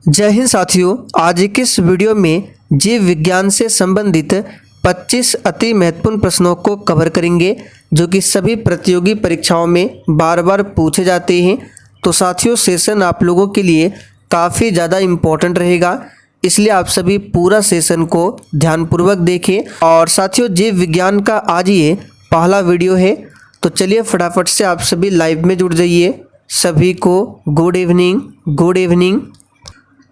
जय हिंद साथियों। आज की इस वीडियो में जीव विज्ञान से संबंधित 25 अति महत्वपूर्ण प्रश्नों को कवर करेंगे जो कि सभी प्रतियोगी परीक्षाओं में बार बार पूछे जाते हैं। तो साथियों, सेशन आप लोगों के लिए काफ़ी ज़्यादा इम्पोर्टेंट रहेगा, इसलिए आप सभी पूरा सेशन को ध्यानपूर्वक देखें। और साथियों, जीव विज्ञान का आज ये पहला वीडियो है, तो चलिए फटाफट से आप सभी लाइव में जुड़ जाइए। सभी को गुड इवनिंग, गुड इवनिंग।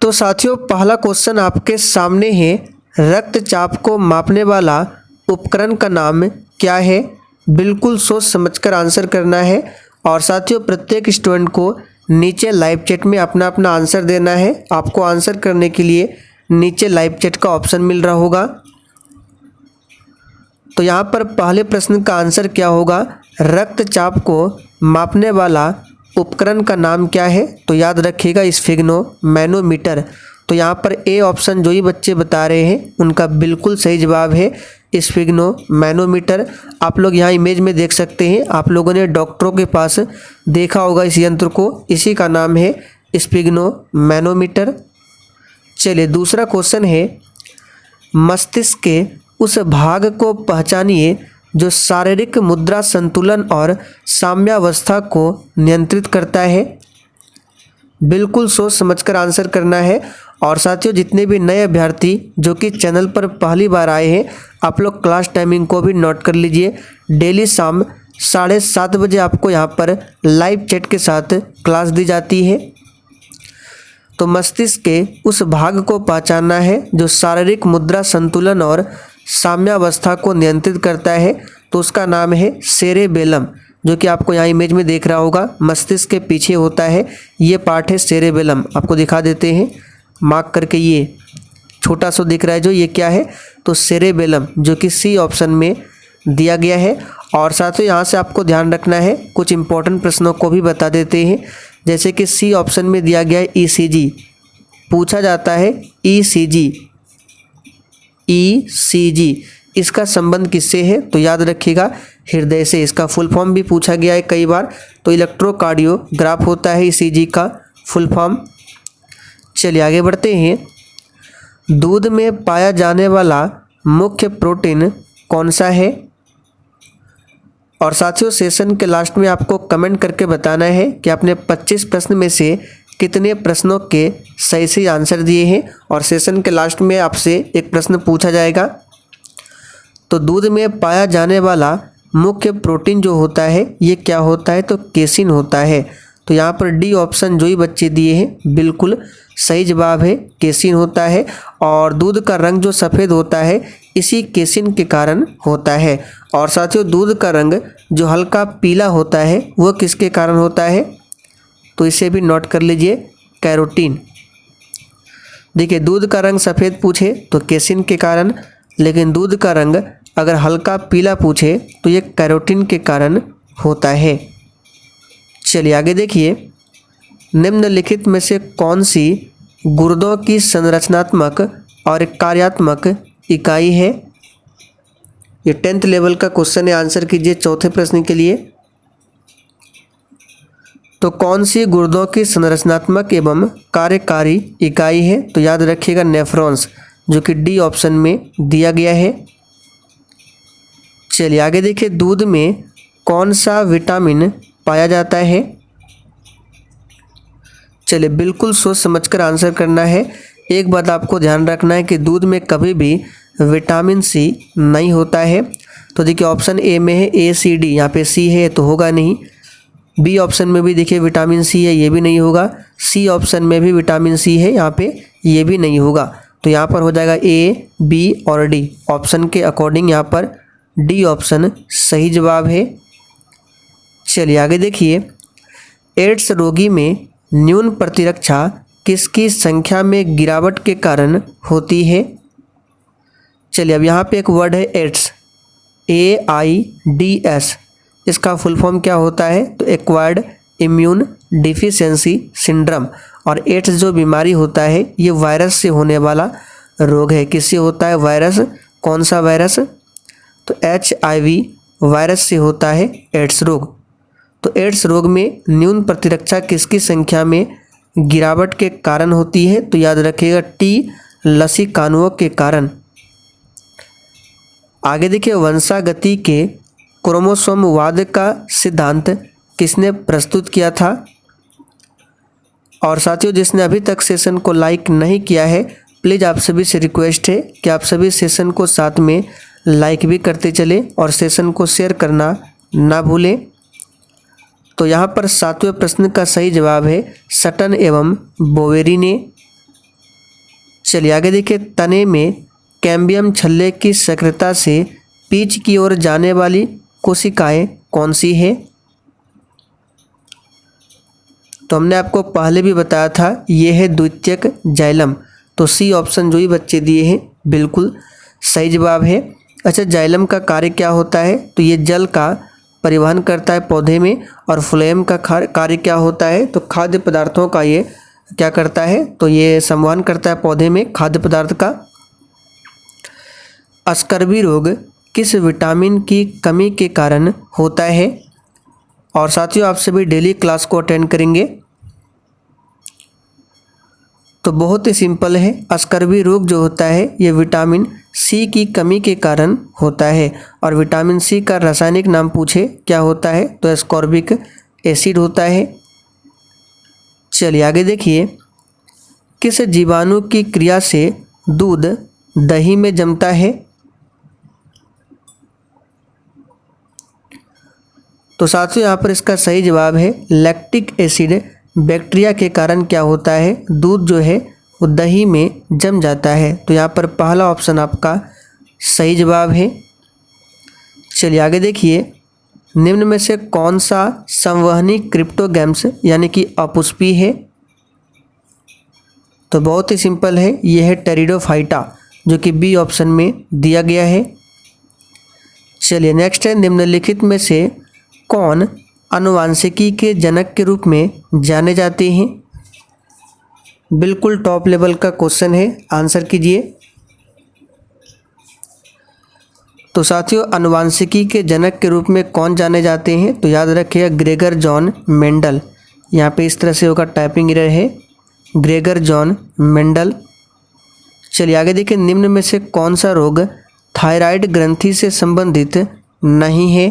तो साथियों, पहला क्वेश्चन आपके सामने है, रक्तचाप को मापने वाला उपकरण का नाम क्या है? बिल्कुल सोच समझकर आंसर करना है। और साथियों, प्रत्येक स्टूडेंट को नीचे लाइव चैट में अपना अपना आंसर देना है। आपको आंसर करने के लिए नीचे लाइव चैट का ऑप्शन मिल रहा होगा। तो यहाँ पर पहले प्रश्न का आंसर क्या होगा? रक्तचाप को मापने वाला उपकरण का नाम क्या है? तो याद रखिएगा, स्फिग्नो मैनोमीटर। तो यहाँ पर ए ऑप्शन जो ही बच्चे बता रहे हैं उनका बिल्कुल सही जवाब है स्फिग्नो मैनोमीटर। आप लोग यहाँ इमेज में देख सकते हैं, आप लोगों ने डॉक्टरों के पास देखा होगा इस यंत्र को, इसी का नाम है स्फिग्नो मैनोमीटर। चलिए दूसरा क्वेश्चन है, मस्तिष्क के उस भाग को पहचानिए जो शारीरिक मुद्रा संतुलन और साम्यावस्था को नियंत्रित करता है। बिल्कुल सोच समझकर आंसर करना है। और साथियों, जितने भी नए अभ्यर्थी जो कि चैनल पर पहली बार आए हैं, आप लोग क्लास टाइमिंग को भी नोट कर लीजिए। डेली शाम 7:30 बजे आपको यहाँ पर लाइव चैट के साथ क्लास दी जाती है। तो मस्तिष्क के उस भाग को पहचानना है जो शारीरिक मुद्रा संतुलन और साम्यावस्था को नियंत्रित करता है, तो उसका नाम है सेरेबेलम, जो कि आपको यहाँ इमेज में देख रहा होगा। मस्तिष्क के पीछे होता है ये पार्ट है सेरेबेलम। आपको दिखा देते हैं मार्क करके, ये छोटा सा दिख रहा है जो, ये क्या है? तो सेरेबेलम, जो कि सी ऑप्शन में दिया गया है। और साथ ही यहाँ से आपको ध्यान रखना है, कुछ इंपॉर्टेंट प्रश्नों को भी बता देते हैं। जैसे कि सी ऑप्शन में दिया गया है ईसीजी, पूछा जाता है ईसीजी, इसका संबंध किससे है? तो याद रखिएगा हृदय से। इसका फुल फॉर्म भी पूछा गया है कई बार, तो इलेक्ट्रोकार्डियोग्राफ होता है ईसीजी का फुल फॉर्म। चलिए आगे बढ़ते हैं। दूध में पाया जाने वाला मुख्य प्रोटीन कौन सा है? और साथियों, सेशन के लास्ट में आपको कमेंट करके बताना है कि आपने 25 प्रश्न में से कितने प्रश्नों के सही आंसर दिए हैं। और सेशन के लास्ट में आपसे एक प्रश्न पूछा जाएगा। तो दूध में पाया जाने वाला मुख्य प्रोटीन जो होता है ये क्या होता है? तो केसिन होता है। तो यहाँ पर डी ऑप्शन जो ही बच्चे दिए हैं बिल्कुल सही जवाब है, केसिन होता है। और दूध का रंग जो सफ़ेद होता है इसी केसिन के कारण होता है। और साथियों, दूध का रंग जो हल्का पीला होता है वो किसके कारण होता है? तो इसे भी नोट कर लीजिए, कैरोटीन। देखिए, दूध का रंग सफ़ेद पूछे तो केसिन के कारण, लेकिन दूध का रंग अगर हल्का पीला पूछे तो ये कैरोटीन के कारण होता है। चलिए आगे देखिए, निम्नलिखित में से कौन सी गुर्दों की संरचनात्मक और कार्यात्मक इकाई है? ये 10th लेवल का क्वेश्चन है, आंसर कीजिए चौथे प्रश्न के लिए। तो कौन सी गुर्दों की संरचनात्मक एवं कार्यकारी इकाई है? तो याद रखिएगा नेफ्रॉन्स, जो कि डी ऑप्शन में दिया गया है। चलिए आगे देखिए, दूध में कौन सा विटामिन पाया जाता है? चलिए बिल्कुल सोच समझकर आंसर करना है। एक बात आपको ध्यान रखना है कि दूध में कभी भी विटामिन सी नहीं होता है। तो देखिए, ऑप्शन ए में है ACD, यहाँ पे सी है तो होगा नहीं। बी ऑप्शन में भी देखिए विटामिन सी है, ये भी नहीं होगा। सी ऑप्शन में भी विटामिन सी है, यहाँ पे ये भी नहीं होगा। तो यहाँ पर हो जाएगा ए, बी और डी। ऑप्शन के अकॉर्डिंग यहाँ पर डी ऑप्शन सही जवाब है। चलिए आगे देखिए, एड्स रोगी में न्यून प्रतिरक्षा किसकी संख्या में गिरावट के कारण होती है? चलिए अब यहाँ पे एक वर्ड है एड्स, AIDS, इसका फुल फॉर्म क्या होता है? तो एक्वायर्ड इम्यून डिफिशियंसी सिंड्रोम। और एड्स जो बीमारी होता है ये वायरस से होने वाला रोग है। किससे होता है? वायरस। कौन सा वायरस? तो HIV वायरस से होता है एड्स रोग। तो एड्स रोग में न्यून प्रतिरक्षा किसकी संख्या में गिरावट के कारण होती है? तो याद रखिएगा टी लसीकानुओं के कारण। आगे देखिए, वंशागति के क्रोमोसोमवाद का सिद्धांत किसने प्रस्तुत किया था? और साथियों, जिसने अभी तक सेशन को लाइक नहीं किया है, प्लीज़ आप सभी से रिक्वेस्ट है कि आप सभी सेशन को साथ में लाइक भी करते चले और सेशन को शेयर करना ना भूलें। तो यहाँ पर 7वें प्रश्न का सही जवाब है सटन एवं बोवेरी ने। चलिए आगे देखिए, तने में कैम्बियम छल्ले की सक्रियता से पीछ की ओर जाने वाली कोशिकाएं कौन सी है? तो हमने आपको पहले भी बताया था, ये है द्वितीयक जाइलम। तो सी ऑप्शन जो ही बच्चे दिए हैं बिल्कुल सही जवाब है। अच्छा, जाइलम का कार्य क्या होता है? तो ये जल का परिवहन करता है पौधे में। और फ्लोएम का कार्य क्या होता है? तो खाद्य पदार्थों का ये क्या करता है? तो ये संवहन करता है पौधे में खाद्य पदार्थ का। स्कर्वी रोग किस विटामिन की कमी के कारण होता है? और साथियों, आप सभी डेली क्लास को अटेंड करेंगे तो बहुत ही सिंपल है। स्कर्वी रोग जो होता है ये विटामिन सी की कमी के कारण होता है। और विटामिन सी का रासायनिक नाम पूछे क्या होता है? तो एस्कॉर्बिक एसिड होता है। चलिए आगे देखिए, किस जीवाणु की क्रिया से दूध दही में जमता है? तो साथियों, यहाँ पर इसका सही जवाब है लैक्टिक एसिड बैक्टीरिया के कारण क्या होता है? दूध जो है वो दही में जम जाता है। तो यहाँ पर पहला ऑप्शन आपका सही जवाब है। चलिए आगे देखिए, निम्न में से कौन सा संवहनी क्रिप्टोगैम्स यानी कि अपुष्पी है? तो बहुत ही सिंपल है, ये है टेरिडोफाइटा, जो कि बी ऑप्शन में दिया गया है। चलिए नेक्स्ट है, निम्नलिखित में से कौन आनुवांशिकी के जनक के रूप में जाने जाते हैं? बिल्कुल टॉप लेवल का क्वेश्चन है, आंसर कीजिए। तो साथियों, आनुवांशिकी के जनक के रूप में कौन जाने जाते हैं? तो याद रखिएगा ग्रेगर जॉन मेंडल। यहाँ पे इस तरह से होगा, टाइपिंग एरर है, ग्रेगर जॉन मेंडल। चलिए आगे देखिए, निम्न में से कौन सा रोग थायराइड ग्रंथि से संबंधित नहीं है?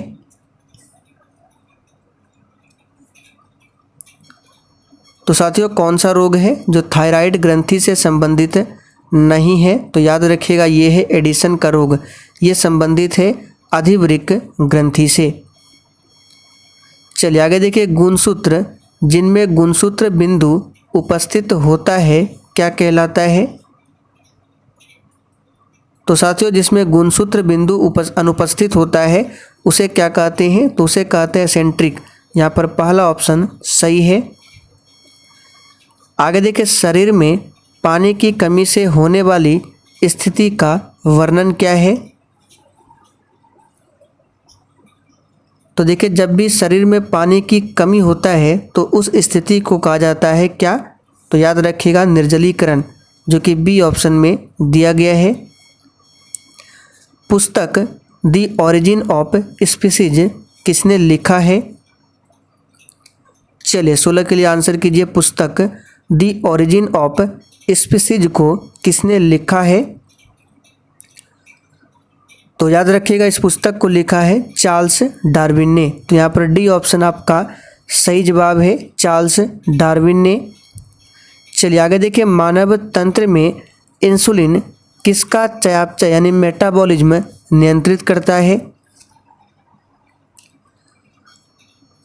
तो साथियों, कौन सा रोग है जो थायराइड ग्रंथि से संबंधित नहीं है? तो याद रखिएगा ये है एडिशन का रोग। ये संबंधित है अधिवृक्क ग्रंथि से। चलिए आगे देखिए, गुणसूत्र जिनमें गुणसूत्र बिंदु उपस्थित होता है क्या कहलाता है? तो साथियों, जिसमें गुणसूत्र बिंदु अनुपस्थित होता है उसे क्या कहते हैं? तो उसे कहते हैं सेंट्रिक। यहाँ पर पहला ऑप्शन सही है। आगे देखिए, शरीर में पानी की कमी से होने वाली स्थिति का वर्णन क्या है? तो देखिए, जब भी शरीर में पानी की कमी होता है तो उस स्थिति को कहा जाता है क्या? तो याद रखिएगा निर्जलीकरण, जो कि बी ऑप्शन में दिया गया है। पुस्तक द ओरिजिन ऑफ स्पीसीज किसने लिखा है? चलिए 16 के लिए आंसर कीजिए। पुस्तक द ओरिजिन ऑफ स्पीसीज को किसने लिखा है? तो याद रखिएगा इस पुस्तक को लिखा है चार्ल्स डार्विन ने। तो यहाँ पर डी ऑप्शन आपका सही जवाब है, चार्ल्स डार्विन ने। चलिए आगे देखिए, मानव तंत्र में इंसुलिन किसका चयापचय यानी मेटाबॉलिज्म नियंत्रित करता है?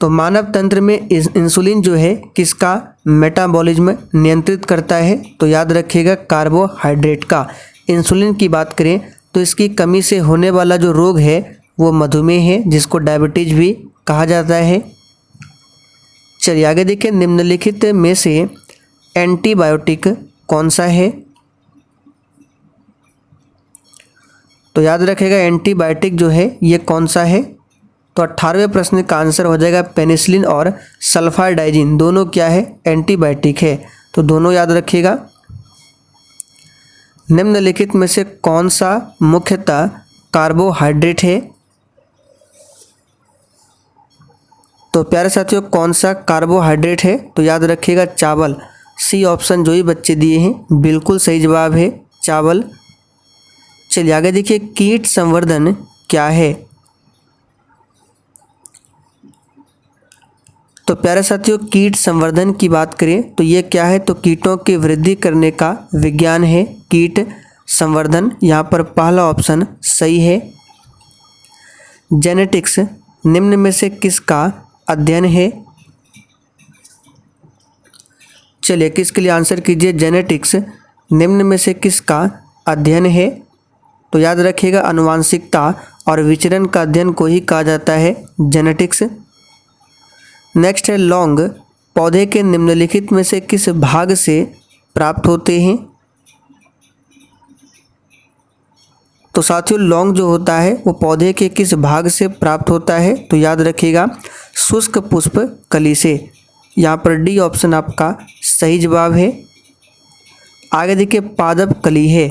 तो मानव तंत्र में इंसुलिन जो है किसका मेटाबॉलिज्म नियंत्रित करता है? तो याद रखिएगा कार्बोहाइड्रेट का। इंसुलिन की बात करें तो इसकी कमी से होने वाला जो रोग है वो मधुमेह है, जिसको डायबिटीज भी कहा जाता है। चलिए आगे देखिए, निम्नलिखित में से एंटीबायोटिक कौन सा है? तो याद रखिएगा एंटीबायोटिक जो है ये कौन सा है? तो 18वें प्रश्न का आंसर हो जाएगा पेनिसिलिन और सल्फाडाइजिन दोनों क्या है? एंटीबायोटिक है। तो दोनों याद रखिएगा। निम्नलिखित में से कौन सा मुख्यतः कार्बोहाइड्रेट है? तो प्यारे साथियों, कौन सा कार्बोहाइड्रेट है? तो याद रखिएगा चावल। सी ऑप्शन जो ही बच्चे दिए हैं बिल्कुल सही जवाब है, चावल। चलिए आगे देखिए, कीट संवर्धन क्या है? तो प्यारे साथियों, कीट संवर्धन की बात करें तो ये क्या है? तो कीटों की वृद्धि करने का विज्ञान है कीट संवर्धन। यहाँ पर पहला ऑप्शन सही है। जेनेटिक्स निम्न में से किसका अध्ययन है? चलिए किसके लिए आंसर कीजिए, जेनेटिक्स निम्न में से किसका अध्ययन है? तो याद रखिएगा, आनुवांशिकता और विचरण का अध्ययन को ही कहा जाता है जेनेटिक्स। नेक्स्ट है, लौंग पौधे के निम्नलिखित में से किस भाग से प्राप्त होते हैं? तो साथियों, लौंग जो होता है वो पौधे के किस भाग से प्राप्त होता है? तो याद रखिएगा, शुष्क पुष्प कली से। यहाँ पर डी ऑप्शन आपका सही जवाब है। आगे देखिए, पादप कली है।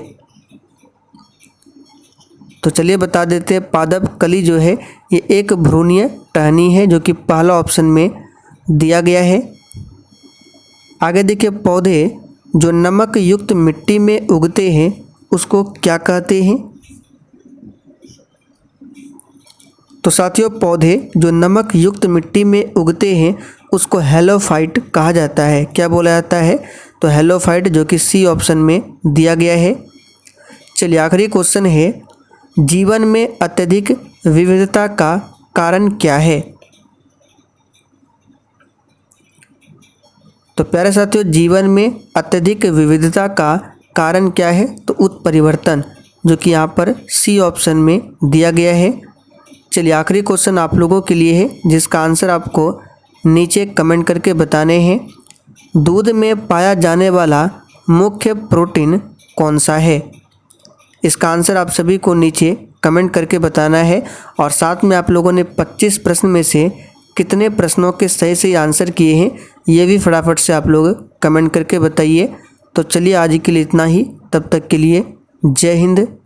तो चलिए बता देते हैं, पादप कली जो है ये एक भ्रूणीय टहनी है, जो कि पहला ऑप्शन में दिया गया है। आगे देखिए, पौधे जो नमक युक्त मिट्टी में उगते हैं उसको क्या कहते हैं? तो साथियों, पौधे जो नमक युक्त मिट्टी में उगते हैं उसको हेलोफाइट कहा जाता है। क्या बोला जाता है? तो हेलोफाइट, जो कि सी ऑप्शन में दिया गया है। चलिए आखिरी क्वेश्चन है, जीवन में अत्यधिक विविधता का कारण क्या है? तो प्यारे साथियों, जीवन में अत्यधिक विविधता का कारण क्या है? तो उत्परिवर्तन, जो कि यहाँ पर सी ऑप्शन में दिया गया है। चलिए आखिरी क्वेश्चन आप लोगों के लिए है, जिसका आंसर आपको नीचे कमेंट करके बताने हैं। दूध में पाया जाने वाला मुख्य प्रोटीन कौन सा है? इसका आंसर आप सभी को नीचे कमेंट करके बताना है। और साथ में आप लोगों ने 25 प्रश्न में से कितने प्रश्नों के सही सही आंसर किए हैं ये भी फटाफट से आप लोग कमेंट करके बताइए। तो चलिए आज के लिए इतना ही, तब तक के लिए जय हिंद,